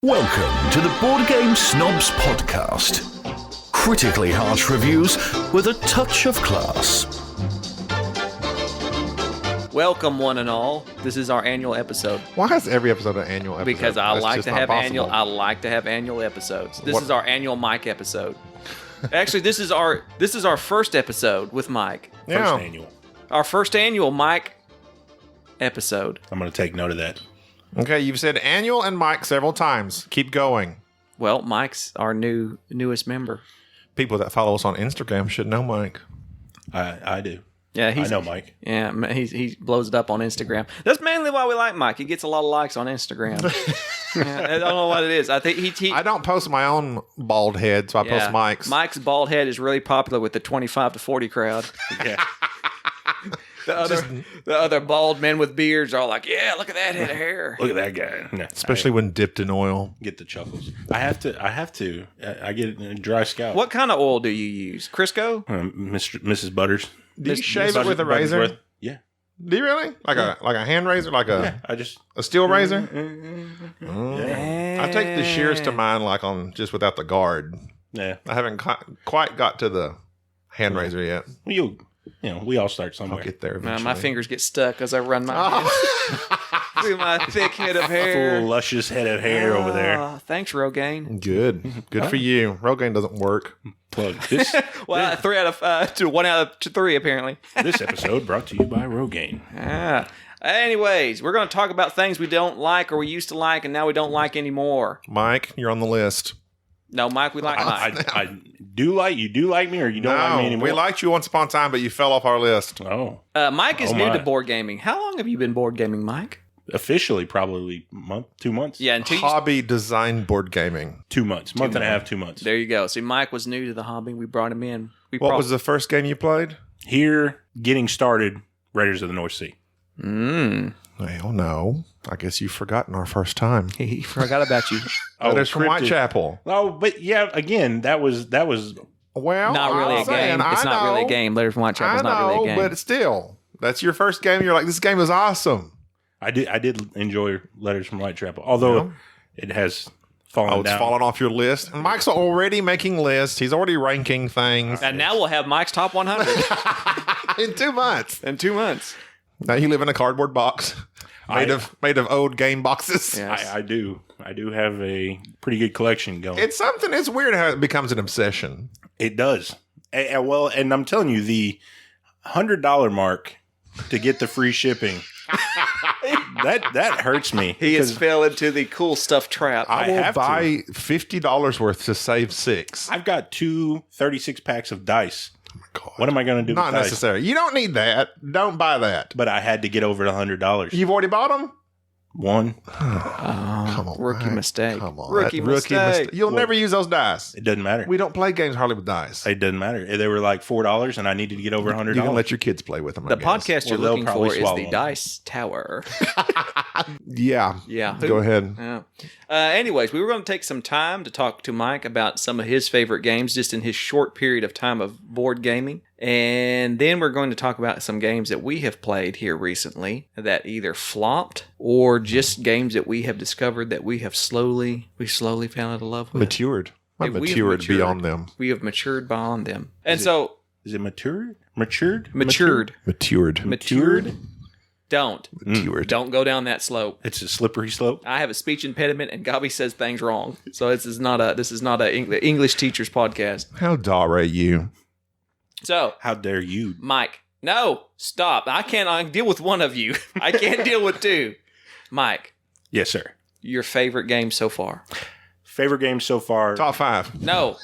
Welcome to the Board Game Snobs podcast. Critically harsh reviews with a touch of class. Welcome, one and all. This is our annual episode. Why is every episode an annual episode? Because I That's like just to not have possible. annual episodes. This What- is our annual Mike episode. Actually, this is our first episode with Mike. Yeah. First annual. Our first annual Mike episode. I'm going to take note of that. Okay, you've said annual and Mike several times. Keep going. Well, Mike's our newest member. People that follow us on Instagram should know Mike. I do. Yeah, I know Mike. Yeah, he blows it up on Instagram. That's mainly why we like Mike. He gets a lot of likes on Instagram. Yeah, I don't know what it is. I think he I don't post my own bald head, so I yeah, post Mike's. Mike's bald head is really popular with the 25 to 40 crowd. Yeah. The other bald men with beards are all like, yeah, look at that head of hair. Look at that guy. No, Especially when dipped in oil. I get the chuckles. I have to. I get a dry scalp. What kind of oil do you use? Crisco? Mrs. Butters. Do you shave it with a razor? Yeah. Do you really? Like a hand razor? Like I just. a steel razor? Yeah. I take the shears to mine like on just without the guard. Yeah. I haven't quite got to the hand razor yet. Well, we all start I'll somewhere. get there eventually. My fingers get stuck as I run my head through my thick head of hair. Full luscious head of hair over there. Thanks, Rogaine. Good for you. Rogaine doesn't work. Plug this. Well, 1 out of 3, apparently. This episode brought to you by Rogaine. Anyways, we're going to talk about things we don't like or we used to like and now we don't like anymore. Mike, you're on the list. No, Mike, we like Mike. I do like you. Do like me, or you don't like me anymore? We liked you once upon a time, but you fell off our list. Oh, Mike is Oh, new my. to board gaming. How long have you been board gaming, Mike? officially probably 2 months. Yeah, until you... Hobby design board gaming. 2 months. Month and a half, 2 months. There you go. See, Mike was new to the hobby. We brought him in. What was the first game you played? Here, getting started, Raiders of the North Sea. Well, no. I guess you've forgotten our first time. He forgot about you. Letters from cryptid. Whitechapel. Oh, but yeah, again, that was Well, Not really I'm a saying, game. It's I not really a know. game. Letters from Whitechapel's I know, not really a game. but still, that's your first game. You're like, this game is awesome. I did enjoy Letters from Whitechapel, although it has fallen Oh, it's down. fallen off your list. And Mike's already making lists. He's already ranking things. And now we'll have Mike's top 100 In 2 months. in 2 months. Now you live in a cardboard box made of old game boxes. Yes. I do have a pretty good collection going. It's something. It's weird how it becomes an obsession. It does. Well, and I'm telling you, the $100 mark to get the free shipping, that hurts me. He has because fell into the cool stuff trap. I will have to. buy $50 worth to save $6. I've got 2 36 packs of dice. God. What am I going to do Not with dice? necessary. You don't need that. Don't buy that. But I had to get over the $100. You've already bought them? One. Come on, rookie Mike. mistake. Come on. Rookie That mistake. You'll never use those dice. It doesn't matter. We don't play games hardly with dice. It doesn't matter. They were like $4, and I needed to get over $100. You can let your kids play with them. The podcast you're Well, they'll looking probably for is swallow the them. Dice Tower. Yeah. Yeah. Go ahead. Yeah. Anyways, we were going to take some time to talk to Mike about some of his favorite games just in his short period of time of board gaming. And then we're going to talk about some games that we have played here recently that either flopped or just games that we have discovered that we slowly fell in love with. Matured. I We have matured beyond them. We have matured beyond them. And so... Is it matured? Matured? Matured. Matured. Matured? Don't. Matured. Don't go down that slope. It's a slippery slope. I have a speech impediment, and Gabi says things wrong. So this is not a English teacher's podcast. How dare you? So, How dare you? Mike, no, stop. I can't deal with one of you. I can't deal with two. Mike, Yes, sir. your favorite game so far? Favorite game so far. Top 5. No.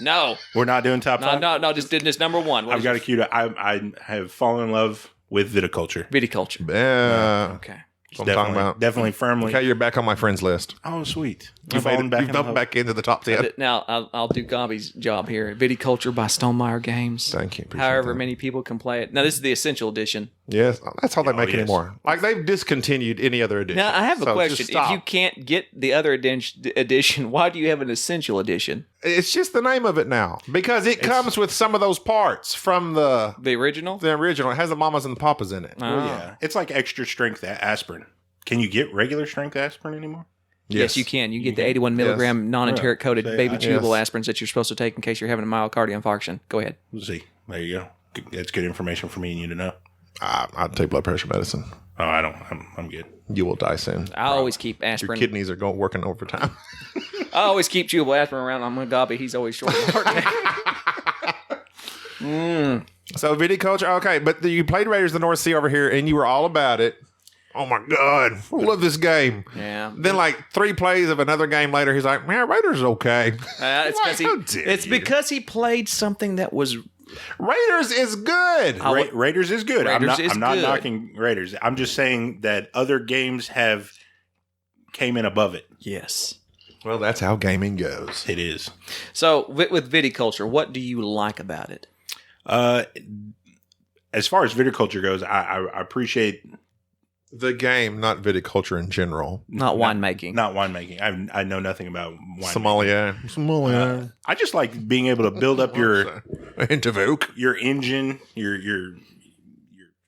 We're not doing top five? No, just did this number one. What I've is got your a cue to. I have fallen in love with viticulture. viticulture. Yeah. Okay. That's what I'm talking about. Definitely firmly. Okay, you're back on my friends list. Oh, sweet. You've bumped back into the top 10. Now, I'll do Gabi's job here. Viticulture by Stonemeyer Games. Thank you. Appreciate However that. many people can play it. Now, this is the Essential Edition. Yes, that's all they make yes. anymore. Like, they've discontinued any other edition. Now, I have a So question. just If stop. you can't get the other edition, why do you have an Essential Edition? It's just the name of it now. Because it comes with some of those parts from the The original? original. It has the mamas and the papas in it. Oh, yeah. It's like extra strength aspirin. Can you get regular strength aspirin anymore? Yes, you can. You get the 81 milligram non-enteric coated Say, baby yes. chewable aspirins that you're supposed to take in case you're having a myocardial infarction. Go ahead. We'll see. There you go. That's good information for me and you to know. I'd take blood pressure medicine. Oh, I don't. I'm good. You will die soon. I always keep Your aspirin. kidneys are working overtime. I always keep chewable aspirin around. I'm going to Gobby. He's always short of heart. So viticulture, okay, but you played Raiders of the North Sea over here, and you were all about it. Oh my God, I love this game. Yeah. Then like 3 plays of another game later, he's like, "Man, Raiders is okay." It's because he played something that was. Raiders is good. Raiders is good. I'm not good. knocking Raiders. I'm just saying that other games have came in above it. Yes. Well, that's how gaming goes. It is. So with viticulture, what do you like about it? As far as viticulture goes, I appreciate The game, not viticulture in general. Not winemaking. not winemaking. I know nothing about winemaking. Somalia. I just like being able to build up your Intervoke. engine, your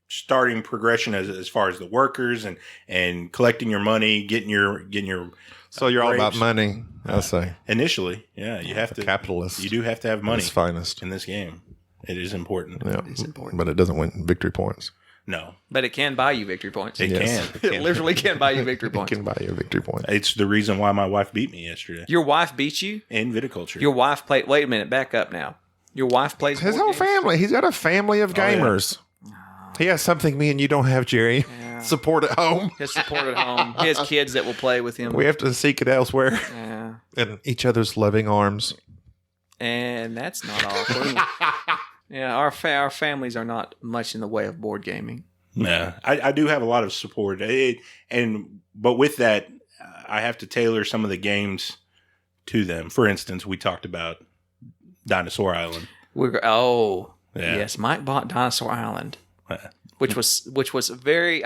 starting progression as far as the workers and collecting your money, getting your So you're all about grapes. money, I say. Initially, yeah, you have to Capitalist. You do have to have money It's finest. in this game. It is important. Yeah. It's important. But it doesn't win victory points. No, But it can buy you victory points. it Yes. can. It literally can buy you victory It points. can buy you a victory point. It's the reason why my wife beat me yesterday Your wife beat you? in viticulture. Your wife played. Wait a minute. Back up now. Your wife plays His board whole games? family. He's got a family of yeah. gamers. He has something me and you don't have, Jerry. Yeah. Support at home. His support at home. He has kids that will play with him. We have to seek it elsewhere. Yeah. In each other's loving arms. And that's not awkward. Yeah, our families are not much in the way of board gaming. Yeah, I do have a lot of support, but with that, I have to tailor some of the games to them. For instance, we talked about Dinosaur Island. Yes, Mike bought Dinosaur Island, Yeah. which was very.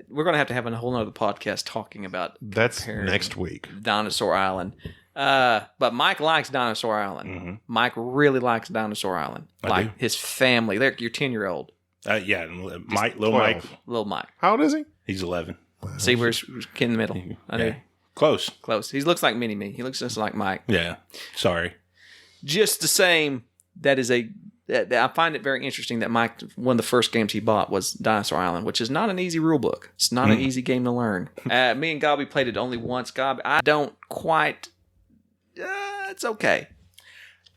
We're going to have a whole nother podcast talking about That's comparing next week. Dinosaur Island. But Mike likes Dinosaur Island. Mm-hmm. Mike really likes Dinosaur Island. I do. His family. They're your 10-year-old, Yeah, Mike, 12. little Mike. How old is he? he's 11. See, we're in the middle. I knew. Yeah. Close. Close. He looks like Mini Me. He looks just like Mike. Yeah, sorry. Just the same, I find it very interesting that Mike, one of the first games he bought was Dinosaur Island, which is not an easy rule book. It's not an easy game to learn. Me and Gobby played it only once. Gobby, I don't quite. It's okay.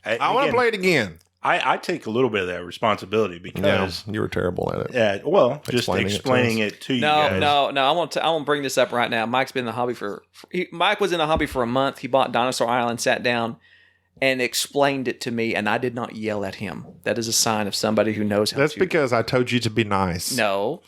I want to play it again. I take a little bit of that responsibility because, You were terrible at it. just Explaining it to explaining it to you No, guys. no. I want to bring this up right now. Mike's been in the hobby Mike was in the hobby for a month. He bought Dinosaur Island, sat down, and explained it to me, and I did not yell at him. That is a sign of somebody who knows how That's to. because I told you to be nice. No.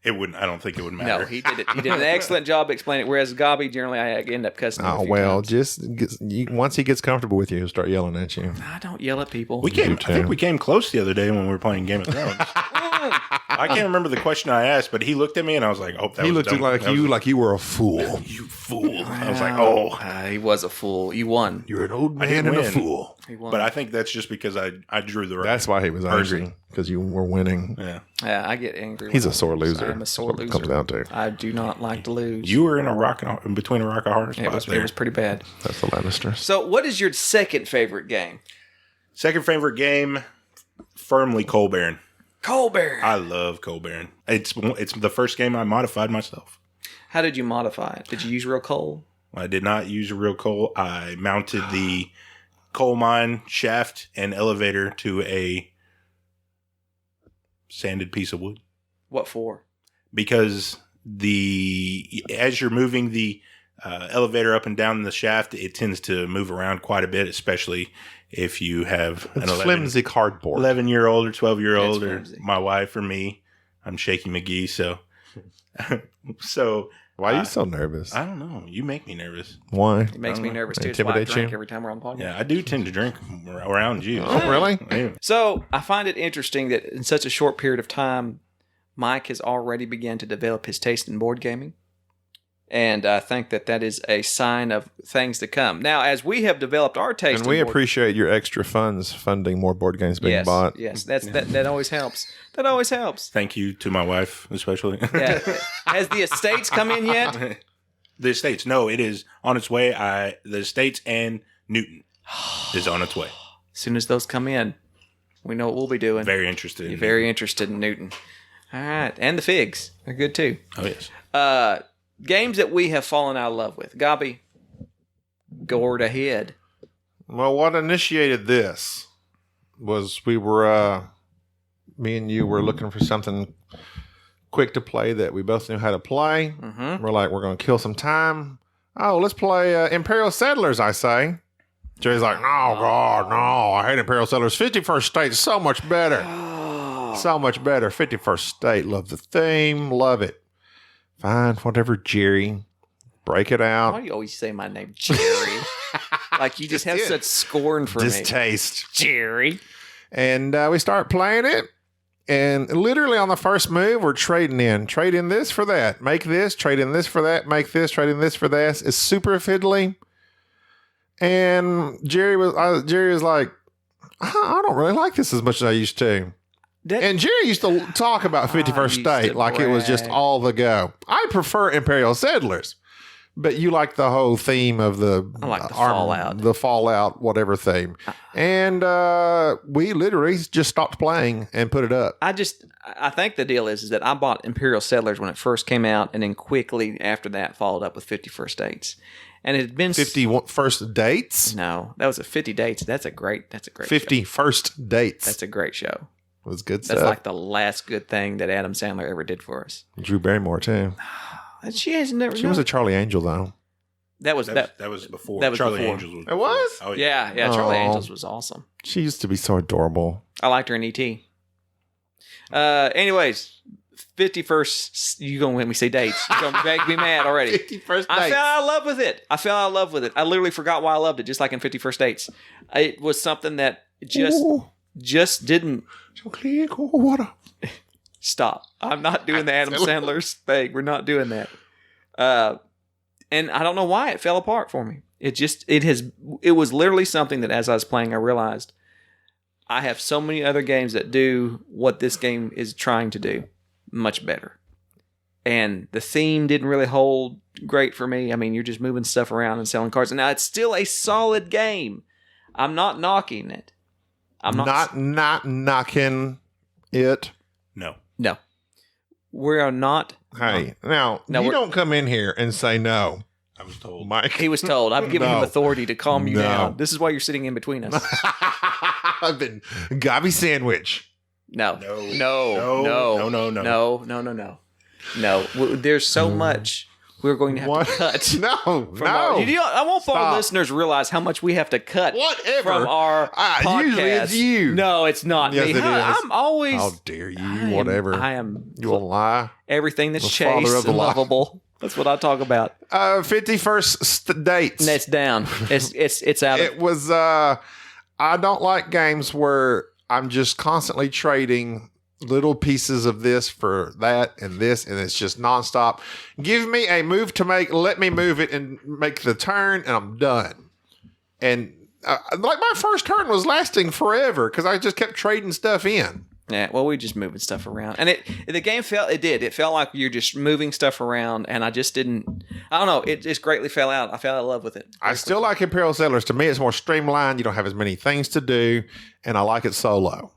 It wouldn't. I don't think it would matter. No, he did it. He did an excellent job explaining it. Whereas Gobby, generally, I end up cussing him. a Oh, few well, times. once he gets comfortable with you, he'll start yelling at you. I don't yell at people. I think too. we came close the other day when we were playing Game of Thrones. I can't remember the question I asked, but he looked at me and I was like, "Oh, that He was looked dumb. like That was- like you were a fool. you fool." I was like, "Oh." He was a fool. You won. You're an old I man didn't and a win. fool. He won. But I think that's just because I drew the right. That's why he was Person. angry, because you were winning. Yeah. Yeah, I get angry. He's when a sore loser. I'm a sore That's what it loser. comes down to. I do not like to lose. You were in between a rock and a hard spot it there. was pretty bad. That's the Lannisters. So, what is your second favorite game? Second favorite game, firmly Coal Baron. Colbert. I love Coal Baron. It's the first game I modified myself. How did you modify it? Did you use real coal? I did not use a real coal. I mounted the coal mine shaft and elevator to a sanded piece of wood. What for? Because as you're moving the elevator up and down the shaft, it tends to move around quite a bit, especially if you have an It's 11, flimsy cardboard. 11-year-old or 12-year-old It's or flimsy. my wife or me. I'm Shaky McGee, so Why are you so nervous? I don't know. You make me nervous. Why? It makes me nervous too. It's why I Intimidate drink you? every time we're on the podcast. Yeah, I do tend to drink around you. Oh, really? Yeah. So I find it interesting that in such a short period of time, Mike has already begun to develop his taste in board gaming. And I think that is a sign of things to come. Now, as we have developed our taste And we in board appreciate your extra funds funding more board games being yes, bought. yes, that always helps. That always helps. Thank you to my wife, especially. Yeah. Has the estates come in yet? The Estates. No, it is on its way. The Estates and Newton is on its way. As soon as those come in, we know what we'll be doing. Very interested. You're very interested in Newton. All right. And the figs. They're good too. Oh, yes. Games that we have fallen out of love with. Gobby, go right ahead. Well, what initiated this was me and you were looking for something quick to play that we both knew how to play. Mm-hmm. We're like, we're going to kill some time. Oh, let's play Imperial Settlers, I say. Jerry's like, no, God, no. I hate Imperial Settlers. 51st State's so much better. So much better. 51st State. Love the theme. Love it. Fine, whatever, Jerry. Break it out. Why do you always say my name, Jerry? Like you just have such scorn for me. Distaste. Jerry. And we start playing it. And literally on the first move, we're trading in. Trade in this for that. Make this. Trade in this for that. Make this. Trade in this for that. It's super fiddly. And Jerry was like, I don't really like this as much as I used to. And Jerry used to talk about 51st State like it was just all the go. I prefer Imperial Settlers. But you like the whole theme of the Fallout. The Fallout, whatever theme. And we literally just stopped playing and put it up. I think the deal is that I bought Imperial Settlers when it first came out, and then quickly after that followed up with 51st Dates. And it had been 51st Dates? No, that was a 50 Dates. That's a great 51st Dates. That's a great show. It was good stuff. That's like the last good thing that Adam Sandler ever did for us. Drew Barrymore, too. She has never. She was a Charlie Angel, though. That was before. That was Charlie before. Angels was. It was? Oh, Yeah. Charlie Angels was awesome. She used to be so adorable. I liked her in E.T. Anyways, 51st. You gonna make me say dates? You gonna make me mad already? 51st Dates. I fell out of love with it. I literally forgot why I loved it. Just like in 51st Dates, it was something that just didn't. Stop. I'm not doing the Adam Sandler's thing. We're not doing that. And I don't know why it fell apart for me. It was literally something that as I was playing, I realized I have so many other games that do what this game is trying to do much better. And the theme didn't really hold great for me. I mean, you're just moving stuff around and selling cards. And now it's still a solid game. I'm not knocking it. I'm not knocking it. No. We are not. Hey, now you don't come in here and say no. I was told. Mike. He was told. I've given him authority to calm you No. down. This is why you're sitting in between us. I've been Gobby Sandwich. No. There's so much we're going to have to cut. I want our listeners to realize how much we have to cut from our podcast. Usually it's you. No, it's not Yes, me. it is. I'm always. How dare you? Whatever. I am. You will lie. Everything that's The chaste father of the and lie. lovable. That's what I talk about. 51st Dates. And it's down. It's out. It was. I don't like games where I'm just constantly trading little pieces of this for that and this, and it's just nonstop. Give me a move to make, let me move it and make the turn, and I'm done. And like my first turn was lasting forever because I just kept trading stuff in. Yeah, well, we just moving stuff around, and the game felt like you're just moving stuff around, and I just didn't. I don't know. It just greatly fell out. I fell out of love with it. I still like Imperial Settlers. To me, it's more streamlined. You don't have as many things to do, and I like it solo.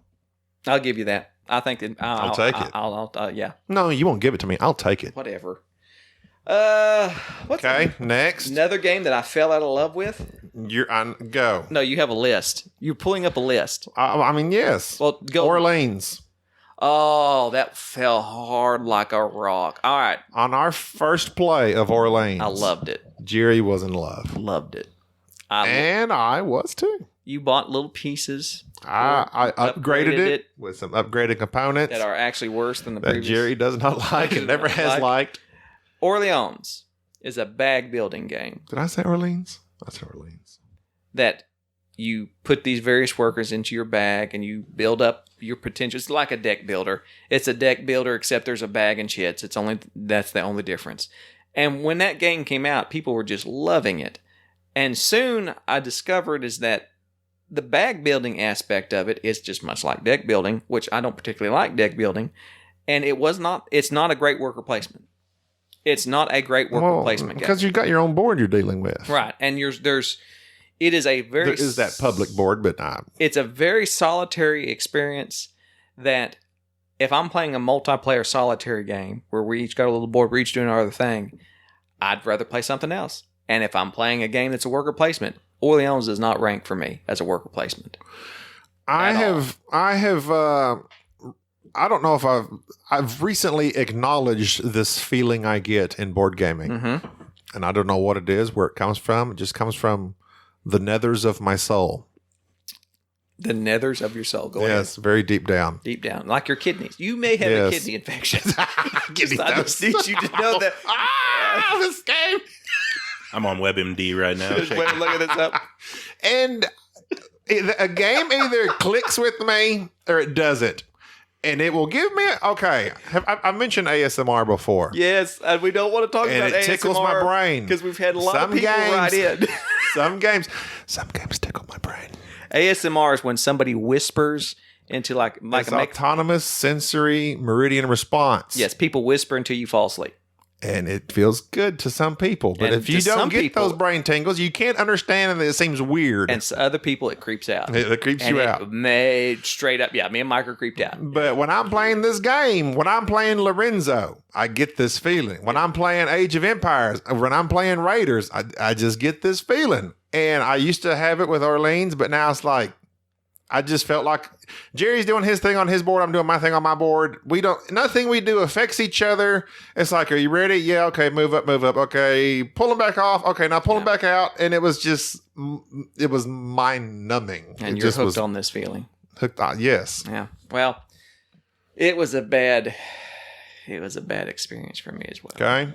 I'll give you that. I think that I'll take it. Yeah. No, you won't give it to me. I'll take it. Whatever. Next. Another game that I fell out of love with. You're on go. No, you have a list. You're pulling up a list. I mean, yes. Well, go. Orleans. Oh, that fell hard like a rock. All right. On our first play of Orleans, I loved it. Jerry was in love. Loved it. And I was too. You bought little pieces. I upgraded it with some upgraded components that are actually worse than the that previous. Jerry does not like and never has liked. Orleans is a bag building game. Did I say Orleans? I said Orleans. That you put these various workers into your bag and you build up your potential. It's like a deck builder. It's a deck builder, except there's a bag and chits. That's the only difference. And when that game came out, people were just loving it. And soon I discovered is that the bag building aspect of it is just much like deck building, which I don't particularly like deck building. And it's not a great worker placement. It's not a great worker placement game. Because you've got your own board you're dealing with. Right. And it is a very... There is that public board, but it's a very solitary experience that if I'm playing a multiplayer solitary game where we each got a little board, we're each doing our other thing, I'd rather play something else. And if I'm playing a game that's a worker placement, Orleans does not rank for me as a worker placement. I don't know if I've recently acknowledged this feeling I get in board gaming. Mm-hmm. And I don't know what it is, where it comes from. It just comes from the nethers of my soul. The nethers of your soul. Go ahead. Yes, very deep down. Deep down. Like your kidneys. You may have a kidney infection. I just need you to know that. This game. I'm on WebMD right now. Just wait and look at this up. And a game either clicks with me or it doesn't. And it will give me I've mentioned ASMR before. Yes, and we don't want to talk about and it tickles my brain because we've had a lot of people write in. Some games tickle my brain. ASMR is when somebody whispers into like it's autonomous sensory meridian response. Yes, people whisper until you fall asleep. And it feels good to some people. But And if you to don't some get people- those brain tingles, you can't understand and it seems weird. And to other people, it creeps out. It creeps And you it out. Made straight up. Yeah, me and Mike are creeped out. But when I'm playing this game, when I'm playing Lorenzo, I get this feeling. When I'm playing Age of Empires, when I'm playing Raiders, I just get this feeling. And I used to have it with Orleans, but now it's like, I just felt like Jerry's doing his thing on his board. I'm doing my thing on my board. Nothing we do affects each other. It's like, are you ready? Yeah. Okay. Move up. Okay. Pull them back off. Okay. Now pull them back out. And it was mind numbing. And you're hooked on this feeling. Hooked on. Yes. Yeah. Well, it was a bad experience for me as well. Okay.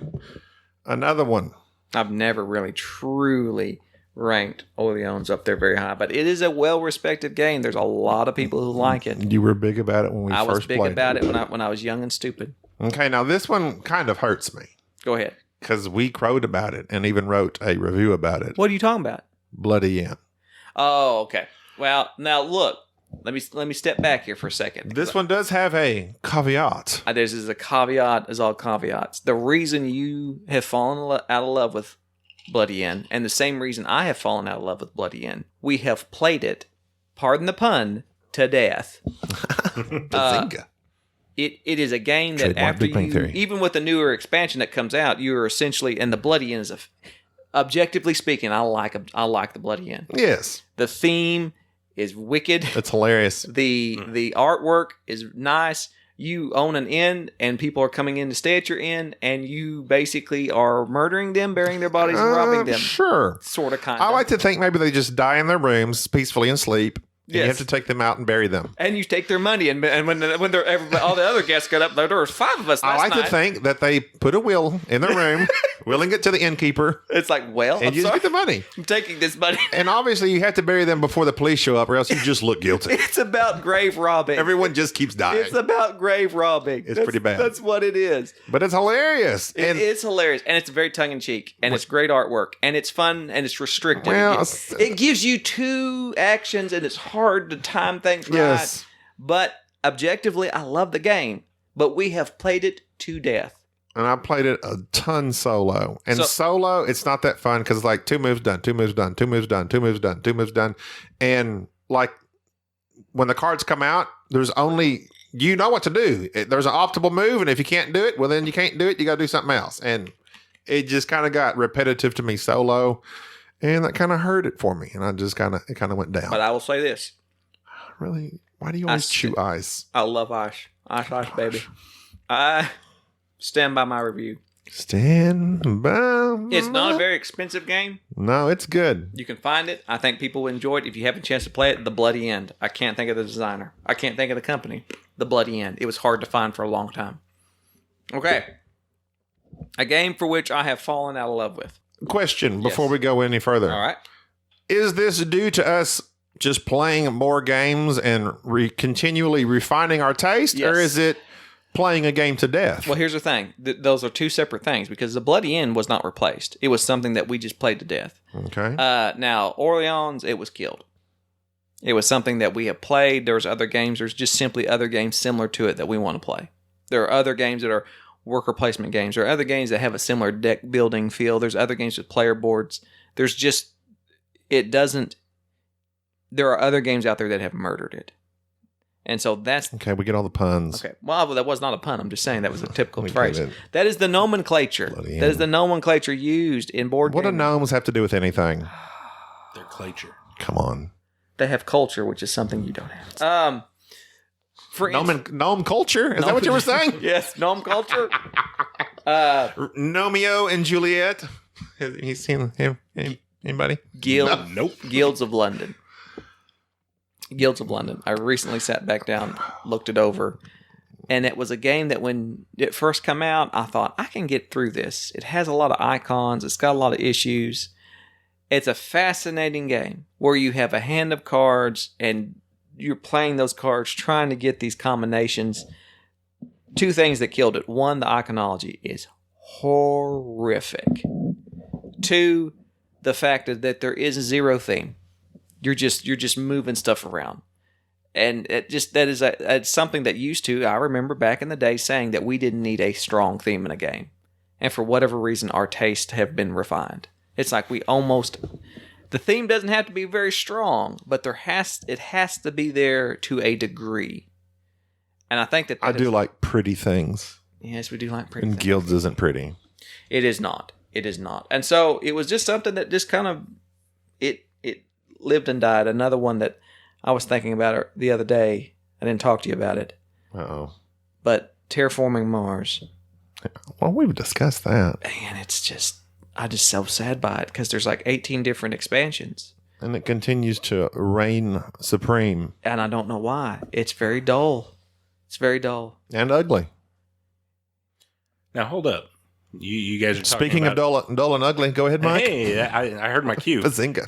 Another one. I've never really truly ranked Orleans up there very high, but it is a well-respected game. There's a lot of people who like it. You were big about it when I was first big played about it when I was young and stupid. Okay, now this one kind of hurts me Go ahead. because we crowed about it and even wrote a review about it. What are you talking about? Bloody End. Oh, okay. Well, now look. Let me step back here for a second. This one does have a caveat. This is a caveat, as all caveats. The reason you have fallen out of love with Bloody End, and the same reason I have fallen out of love with Bloody End, we have played it, pardon the pun, to death. Bazinga. It is a game that Trademark after Big Bang you, Theory. even with the newer expansion that comes out, you are essentially, and the Bloody End is objectively speaking, I like the Bloody End. Yes, The theme is wicked. it's hilarious. The artwork is nice. You own an inn, and people are coming in to stay at your inn, and you basically are murdering them, burying their bodies, and robbing them. Sure. Sort of, kind I of. like to think maybe they just die in their rooms peacefully and sleep. And you Yes. have to take them out and bury them. And you take their money, and when all the other guests got up, there was 5 of us I last like night. to think that they put a will in their room, willing it to the innkeeper, It's like, well, and I'm you just sorry, get the money. I'm taking this money. And obviously, you have to bury them before the police show up, or else you just look guilty. It's about grave robbing. Everyone just keeps dying. It's about grave robbing. It's pretty bad. That's what it is. But it's hilarious. It is hilarious, and it's very tongue in cheek, and it's great artwork, and it's fun, and it's restricted. Well, it gives you 2 actions, and it's hard to time things right. Yes. But objectively, I love the game. But we have played it to death. And I played it a ton solo. And So- solo, it's not that fun because it's like 2 moves done, 2 moves done, 2 moves done, 2 moves done, 2 moves done. And like when the cards come out, there's only, you know what to do. There's an optimal move. And if you can't do it, well, then you can't do it. You got to do something else. And it just kind of got repetitive to me solo. And that kind of hurt it for me. And it kind of went down. But I will say this. Really? Why do you always chew ice? I love ice. Ice, baby. I stand by my review. Stand by. It's not a very expensive game. No, it's good. You can find it. I think people will enjoy it. If you have a chance to play it, The Bloody End. I can't think of the designer. I can't think of the company. The Bloody End. It was hard to find for a long time. Okay. A game for which I have fallen out of love with. Question before Yes. we go any further. All right. Is this due to us just playing more games and continually refining our taste? Yes. Or is it playing a game to death? Well, here's the thing. Those are 2 separate things because The Bloody End was not replaced. It was something that we just played to death. Okay. Now, Orleans, it was killed. It was something that we have played. There's other games. There's just simply other games similar to it that we want to play. There are other games that are worker placement games. There are other games that have a similar deck building feel. There's other games with player boards. There's just, it doesn't, there are other games out there that have murdered it. And so that's... Okay, we get all the puns. Okay. Well, that was not a pun. I'm just saying that was a typical We phrase. get it. That is the nomenclature. Bloody That is hell. the nomenclature used in board What do gaming. gnomes have to do with anything? Their culture. Come on. They have culture, which is something you don't have. For Gnome culture? Is that what you were saying? Yes, gnome culture. Romeo and Juliet. Have you seen him? Anybody? Nope. Guilds of London. Guilds of London. I recently sat back down, looked it over, and it was a game that when it first came out, I thought, I can get through this. It has a lot of icons. It's got a lot of issues. It's a fascinating game where you have a hand of cards and you're playing those cards, trying to get these combinations. Two things that killed it. One, the iconology is horrific. Two, the fact that there is a zero theme. You're just moving stuff around. And it's something that used to, I remember back in the day saying that we didn't need a strong theme in a game. And for whatever reason, our tastes have been refined. It's like the theme doesn't have to be very strong, but it has to be there to a degree. And I think that I do like pretty things. Yes, we do like pretty And things. Guilds isn't pretty. It is not. It is not. And so it was just something that just kind of, it lived and died. Another one that I was thinking about the other day. I didn't talk to you about it. Uh-oh. But Terraforming Mars. Well, we've discussed that. Man, I'm just so sad by it because there's like 18 different expansions. And it continues to reign supreme. And I don't know why. It's very dull. It's very dull. And ugly. Now, hold up. You guys are talking Speaking about... of dull and ugly, go ahead, Mike. Hey, I heard my cue. Bazinga.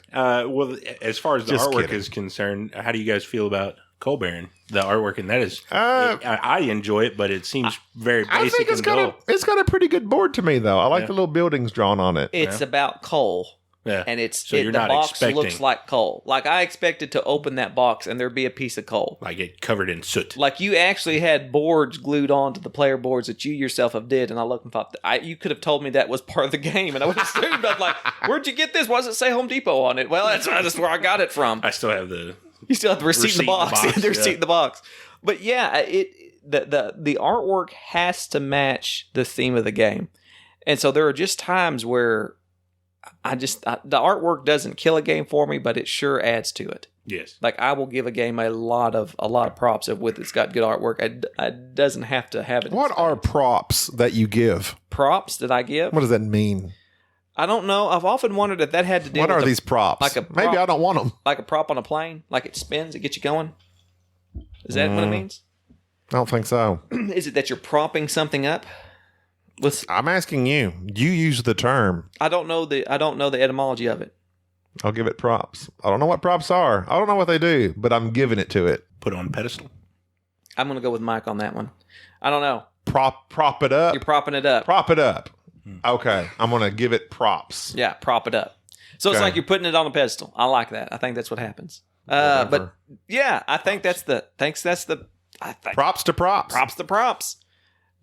Well, as far as the Just artwork kidding. is concerned, how do you guys feel about Coal Baron? The artwork, and that is... I enjoy it, but it seems very basic I think and dull. it's got a pretty good board to me, though. I like Yeah. the little buildings drawn on it. It's about coal. Yeah. And So you're the not box expecting... looks like coal. Like I expected to open that box and there'd be a piece of coal. Like it covered in soot. Like you actually had boards glued onto the player boards that you yourself have did, and I looked and thought you could have told me that was part of the game, and I would have assumed. I'm like, where'd you get this? Why does it say Home Depot on it? Well, that's where I got it from. I still have the... You still have the receipt in the box. The receipt in the box. But yeah, the artwork has to match the theme of the game, and so there are just times where the artwork doesn't kill a game for me, but it sure adds to it. Yes. Like I will give a game a lot of props with it's got good artwork. It doesn't have to have it. What are props that you give? props that I give? What does that mean? I don't know. I've often wondered if that had to do What with are these props? like a prop- Maybe I don't want them. like a prop on a plane, like it spins, it gets you going. Is that what it means? I don't think so. Is it that you're propping something up? I'm asking you. You use the term. I don't know the etymology of it. I'll give it props. I don't know what props are. I don't know what they do, but I'm giving it to it. Put on a pedestal. I'm going to go with Mike on that one. I don't know. Prop it up. You're propping it up. Prop it up. Okay. I'm going to give it props. Yeah, prop it up. So it's Okay. like you're putting it on a pedestal. I like that. I think that's what happens. Whatever. But yeah, I think that's the Props to props. props to props.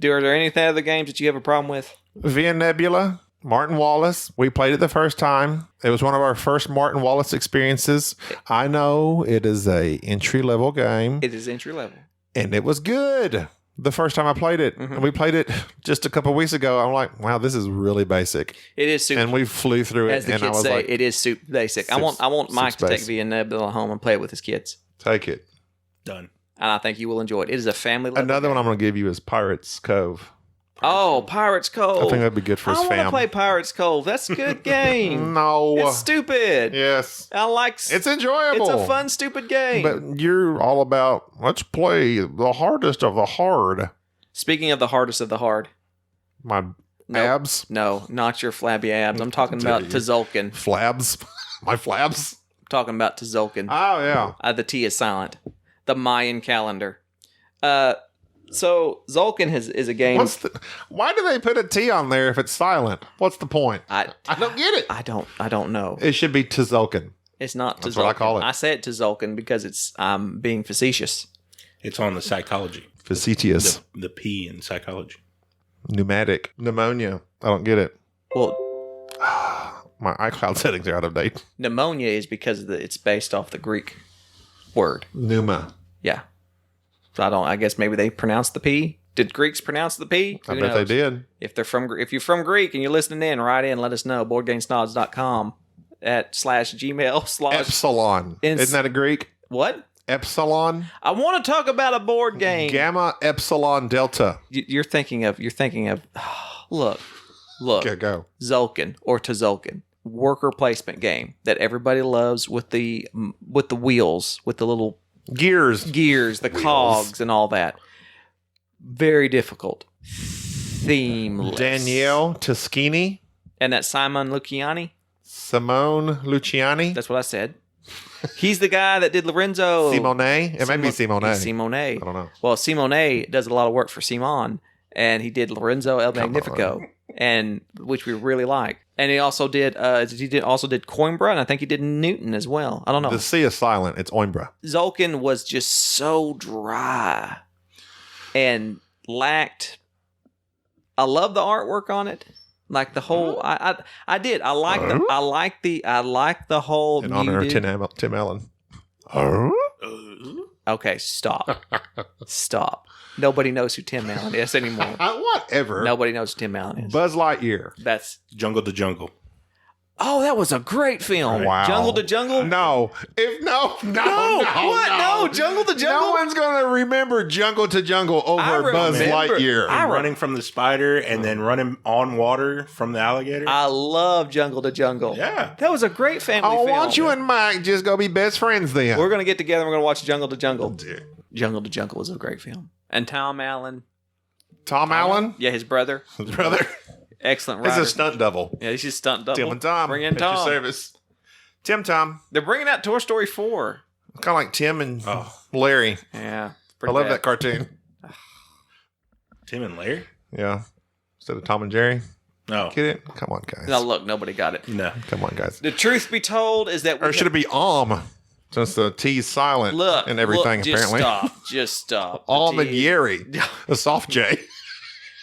Are there any other games that you have a problem with? Via Nebula, Martin Wallace. We played it the first time. It was one of our first Martin Wallace experiences. I know it is a entry-level game, It is entry level. and it was good the first time I played it. Mm-hmm. And we played it just a couple weeks ago. I'm like, wow, this is really basic. It is super. And we flew through it, As the and I kids was say, like, it is super basic. I want Mike to take Via Nebula home and play it with his kids, take it. Done. and I think you will enjoy it. It is a family level. Another one I'm going to give you is Pirates Cove. Oh, Pirates Cove. I think that'd be good for his I want to fam. play Pirates Cove. That's a good game. No. It's stupid. Yes. I like. It's enjoyable. It's a fun, stupid game. But you're all about, let's play the hardest of the hard. Speaking of the hardest of the hard, My Nope. abs, no, not your flabby abs. I'm talking about Tzolk'in. flabs, my flabs. Talking about Tzolk'in. Oh, yeah. The T is silent. The Mayan calendar. So Tzolk'in is a game. Why do they put a T on there if it's silent? What's the point? I don't get it. I don't know. It should be Tzolk'in. It's not Tzolk'in. That's what I call it. I say it Tzolk'in because I'm being facetious. It's on the psychology. Facetious. The P in psychology. Pneumatic. Pneumonia. I don't get it. Well, My iCloud settings are out of date. pneumonia is because it's based off the Greek word. Pneuma. Yeah. So I guess maybe they pronounced the P. Did Greeks pronounce the P? I Who bet knows? they did. If you're from Greek and you're listening in, write in, let us know. boardgamesnobs.com @/gmail/ Epsilon. Isn't that a Greek? What? Epsilon. I want to talk about a board game. Gamma Epsilon Delta. You're thinking of look, Okay, go. Zulkin or Tzolkin, worker placement game that everybody loves with the wheels, with the little Gears. the cogs and all that. Very difficult. Themeless. Danielle Toschini. And that Simon Luciani. Simone Luciani. That's what I said. He's the guy that did Lorenzo. Simone. It might be Simone. Simone. I don't know. Well, Simone does a lot of work for Simon, and he did Lorenzo El Magnifico, and which we really like. And he also did Coimbra, and I think he did Newton as well. I don't know. The C is silent. It's Oimbra. Zulkin was just so dry and lacked. I love the artwork on it. Like the whole, I did. I like the whole. In honor of Tim Allen. Okay, stop. Nobody knows who Tim Allen is anymore. Whatever. Nobody knows who Tim Allen is. Buzz Lightyear. That's Jungle to Jungle. Oh, that was a great film. Wow. Jungle to Jungle? No. No, Jungle to Jungle? No one's going to remember Jungle to Jungle over Buzz Lightyear. Running from the spider and then running on water from the alligator. I love Jungle to Jungle. Yeah. That was a great family film. Why don't you and Mike just go be best friends then? We're going to get together and we're going to watch Jungle to Jungle. Jungle to Jungle was a great film. And Tom Allen. Tom Allen? Yeah, his brother. His brother. Excellent He's writer. a stunt double. Yeah, he's just stunt double. Tim and Tom. Bring in at your Tom. service. Tim Tom. They're bringing out Toy Story 4. Kind of like Tim and Larry. Yeah. I love that cartoon. Tim and Larry? Yeah. Instead of Tom and Jerry. No. Get it? Come on, guys. Now, look, nobody got it. No. Come on, guys. The truth be told is that Or should it be since the T's silent and everything, apparently. Just stop. Alm and Yeri. The soft J.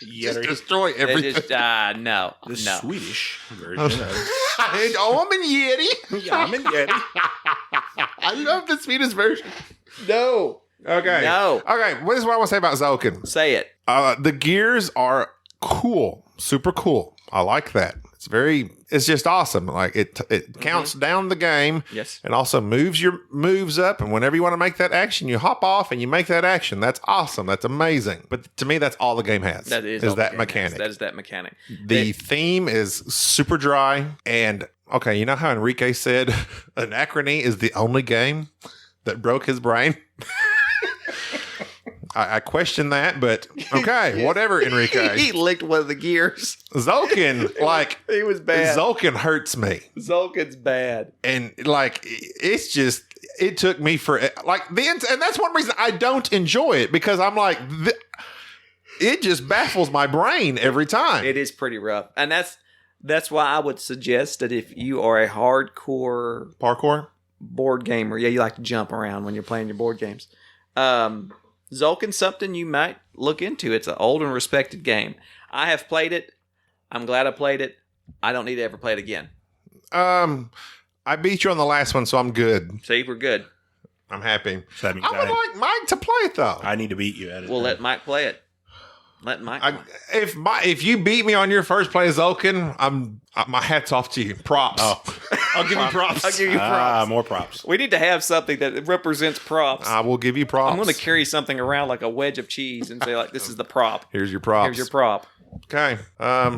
Just destroy everything. No. The no. Swedish version of Alm and Yeti. Yum and Yeti. I love the Swedish version. No. Okay. No. Okay. What is what I want to say about Zulkin? Say it. The gears are cool. Super cool. I like that. It's just awesome. Like it counts down the game. Yes. And also moves your moves up. And whenever you want to make that action, you hop off and you make that action. That's awesome. That's amazing. But to me, that's all the game has. That is that mechanic. That is that mechanic. The theme is super dry. And okay, you know how Enrique said Anachrony is the only game that broke his brain? I question that, but okay, whatever, Enrique. He licked one of the gears. Zulkin, he was bad. Zulkin hurts me. Zulkin's bad. And it's just, it took me for and that's one reason I don't enjoy it, because I'm like, it just baffles my brain every time. It is pretty rough. And that's why I would suggest that if you are a hardcore Parkour board gamer, you like to jump around when you're playing your board games. Zulkin's something you might look into. It's an old and respected game. I have played it. I'm glad I played it. I don't need to ever play it again. I beat you on the last one, so I'm good. See, we're good. I'm happy. So that means I would like Mike to play it though. I need to beat you at it. We'll let Mike play it. Let Mike play. If you beat me on your first play, Zulkin, my hat's off to you. Props. Oh. I'll give you props. I'll give you props. More props. We need to have something that represents props. I will give you props. I'm going to carry something around like a wedge of cheese and say, like, this is the prop. Here's your props. Here's your prop. Okay. I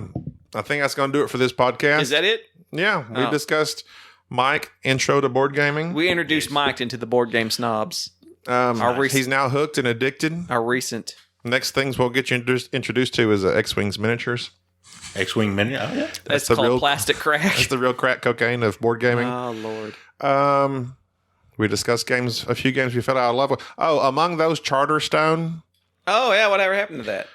think that's going to do it for this podcast. Is that it? Yeah. We discussed Mike, intro to board gaming. We introduced Mike into the board game snobs. He's now hooked and addicted. Our recent. Next things we'll get you introduced to is X-Wings miniatures. X-Wing mini. Oh, yeah. That's called plastic crack. That's the real crack cocaine of board gaming. Oh, Lord. We discussed a few games we fell out of love with. Oh, among those, Charterstone. Oh, yeah. Whatever happened to that?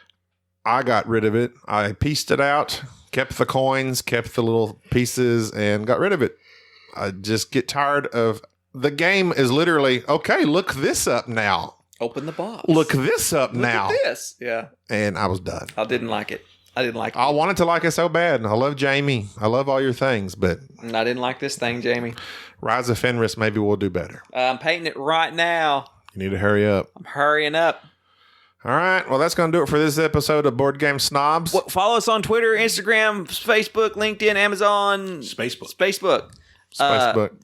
I got rid of it. I pieced it out, kept the coins, kept the little pieces, and got rid of it. I just get tired of the game is literally, okay, look this up now. Open the box. Look this up now. Look at this. Yeah. And I was done. I didn't like it. I didn't like it. I wanted to like it so bad. I love Jamie. I love all your things, but I didn't like this thing, Jamie. Rise of Fenris, maybe we'll do better. I'm painting it right now. You need to hurry up. I'm hurrying up. All right. Well, that's going to do it for this episode of Board Game Snobs. Follow us on Twitter, Instagram, Facebook, LinkedIn, Amazon. Facebook.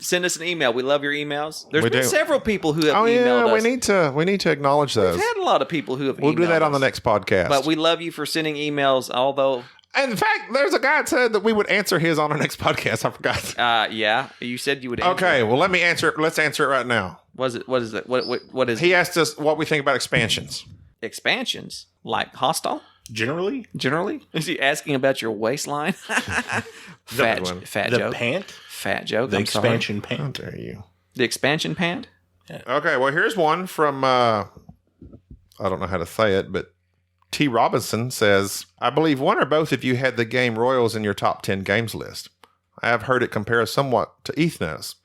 Send us an email. We love your emails. There's been several people who have emailed us. We need to acknowledge those. We've had a lot of people who have emailed We'll do that on us. the next podcast. But we love you for sending emails, although... In fact, there's a guy that said that we would answer his on our next podcast. I forgot. Yeah. You said you would answer. Okay, well, let me answer it. Let's answer it right now. What is it? What is He asked us what we think about expansions. expansions? Like hostile? Generally? Is he asking about your waistline? Fat The joke. pant? Fat joke. The I'm expansion How pant. dare you? The expansion pant? Okay, well, here's one from, I don't know how to say it, but T. Robinson says, I believe one or both of you had the game Royals in your top 10 games list. I have heard it compare somewhat to Ethnos,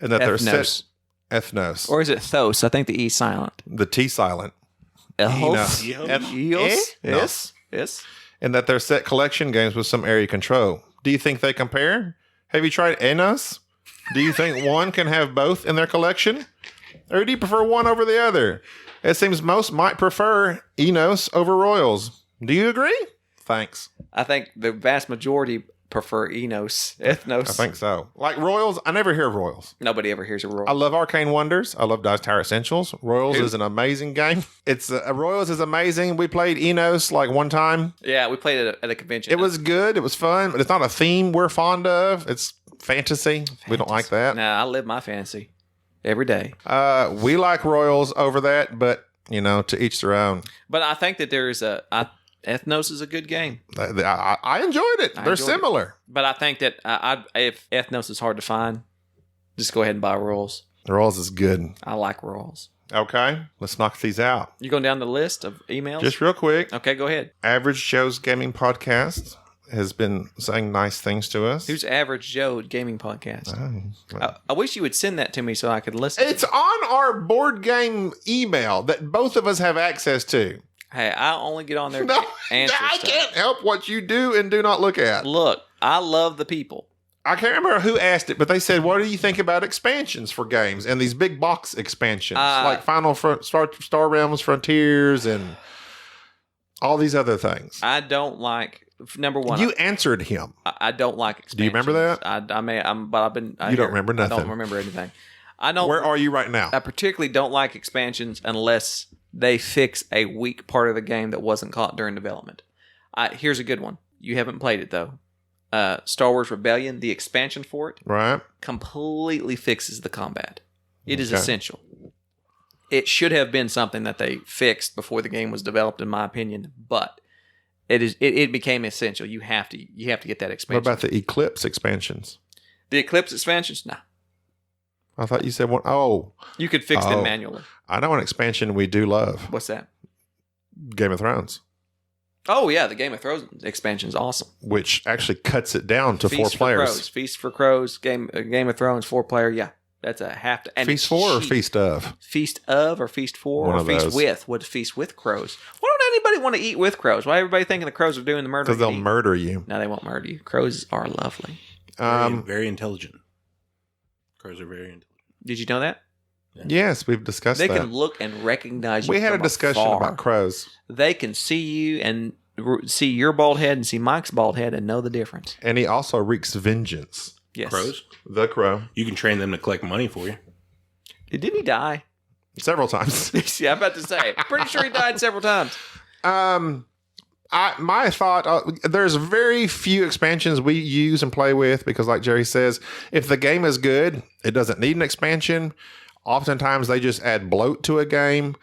and that they're set Ethnos. Or is it Thos? I think the E silent. The T silent. Eos? Eos? Yes. And that they're set collection games with some area control. Do you think they compare? Have you tried Enos? Do you think one can have both in their collection? Or do you prefer one over the other? It seems most might prefer Enos over Royals. Do you agree? Thanks. I think the vast majority prefer Ethnos. I think so. Like Royals, I never hear of Royals. Nobody ever hears a royal. I love Arcane Wonders. I love Dice Tower Essentials. Royals is an amazing game. Royals is amazing. We played Enos like one time. Yeah, we played it at a convention. It was good. It was fun, but it's not a theme we're fond of. It's fantasy. We don't like that. Nah, I live my fantasy every day. We like Royals over that, but to each their own. But I think that Ethnos is a good game. I enjoyed it. They're similar. But I think that if Ethnos is hard to find, just go ahead and buy Royals. Royals is good. I like Royals. Okay, let's knock these out. You going down the list of emails? Just real quick. Okay, go ahead. Average Joe's Gaming Podcast has been saying nice things to us. Who's Average Joe Gaming Podcast? I wish you would send that to me so I could listen. It's on our board game email that both of us have access to. Hey, I only get on there No, to answer I stuff. can't help what you do and do not look at. Look, I love the people. I can't remember who asked it, but they said, what do you think about expansions for games and these big box expansions like Star Realms Frontiers and all these other things? I don't like, number one. You answered him. I don't like expansions. Do you remember that? You don't remember nothing. I don't remember anything. I don't. Where are you right now? I particularly don't like expansions unless they fix a weak part of the game that wasn't caught during development. Here's a good one. You haven't played it though. Star Wars Rebellion, the expansion for it, right, completely fixes the combat. It is essential. It should have been something that they fixed before the game was developed, in my opinion. But it became essential. You have to get that expansion. What about the Eclipse expansions? The Eclipse expansions? No. I thought you said one. Oh, you could fix them manually. I know an expansion we do love. What's that? Game of Thrones. Oh yeah, the Game of Thrones expansion is awesome. Which actually cuts it down to Feast 4 players. For Feast for Crows. Game of Thrones 4-player. Yeah, that's a have to. And Feast 4 or Feast of? Feast of or Feast for One or of Feast those. with? What Feast with crows? Why don't anybody want to eat with crows? Why everybody thinking the crows are doing the murder? Because they'll murder you. No, they won't murder you. Crows are lovely. Very intelligent. Crows are very intelligent. Did you know that? Yes, we've discussed They that. can look and recognize you. We had a from discussion afar. about crows. They can see you and see your bald head and see Mike's bald head and know the difference. And he also wreaks vengeance. Yes. Crows? The crow. You can train them to collect money for you. Didn't he die? Several times. Yeah, I'm about to say. I'm pretty sure he died several times. My thought, there's very few expansions we use and play with because, like Jerry says, if the game is good, it doesn't need an expansion. Oftentimes, they just add bloat to a game.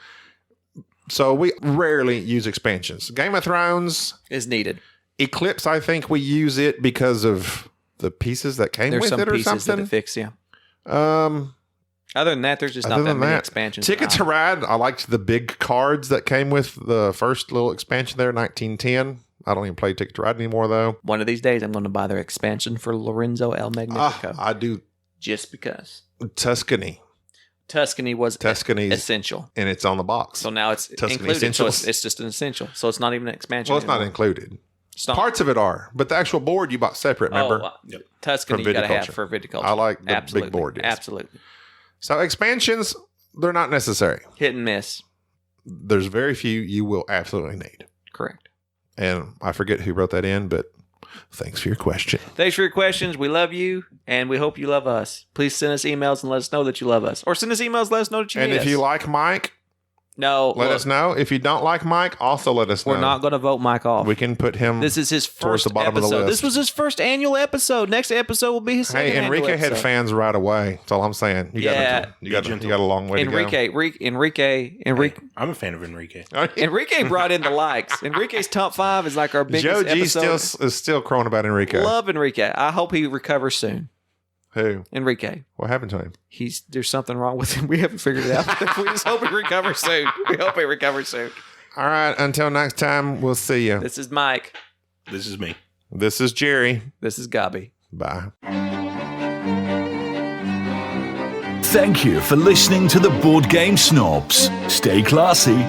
So we rarely use expansions. Game of Thrones Is needed. Eclipse, I think we use it because of the pieces that came There's with some it or pieces that something. it fix, yeah. Um, Other than that, there's just Other not that than many that, expansions. Ticket to Ride, I liked the big cards that came with the first little expansion there, 1910. I don't even play Ticket to Ride anymore, though. One of these days, I'm going to buy their expansion for Lorenzo El Magnifico. I do. Just because. Tuscany. Tuscany was Tuscany's essential. And it's on the box. So now it's Tuscany included. So Essentials. it's just an essential. So it's not even an expansion. Well, it's not anymore. included. Stomp. Parts of it are, but the actual board you bought separate, remember? Yep. Tuscany For you got to have viticulture. for viticulture. I like the Absolutely. big board. Yes. Absolutely. So expansions, they're not necessary. Hit and miss. There's very few you will absolutely need. Correct. And I forget who wrote that in, but thanks for your question. Thanks for your questions. We love you, and we hope you love us. Please send us emails and let us know that you love us. Or send us emails, let us know that you And hate if us. you like Mike, No, let look, us know. If you don't like Mike, also let us know. we're not going to vote Mike off. We can put him. This is his towards first the bottom of the episode. list. This was his first annual episode. Next episode will be his second Hey, Enrique annual had episode. fans right away. That's all I'm saying. You Yeah. got a long way to go. Enrique. I'm a fan of Enrique. Enrique brought in the likes. Enrique's top 5 is like our biggest Joe G episode. is still crowing about Enrique. Love Enrique. I hope he recovers soon. Who? Enrique. What happened to him? There's something wrong with him. We haven't figured it out. We just hope he recovers soon. We hope he recovers soon. All right. Until next time, we'll see you. This is Mike. This is me. This is Jerry. This is Gabi. Bye. Thank you for listening to the Board Game Snobs. Stay classy.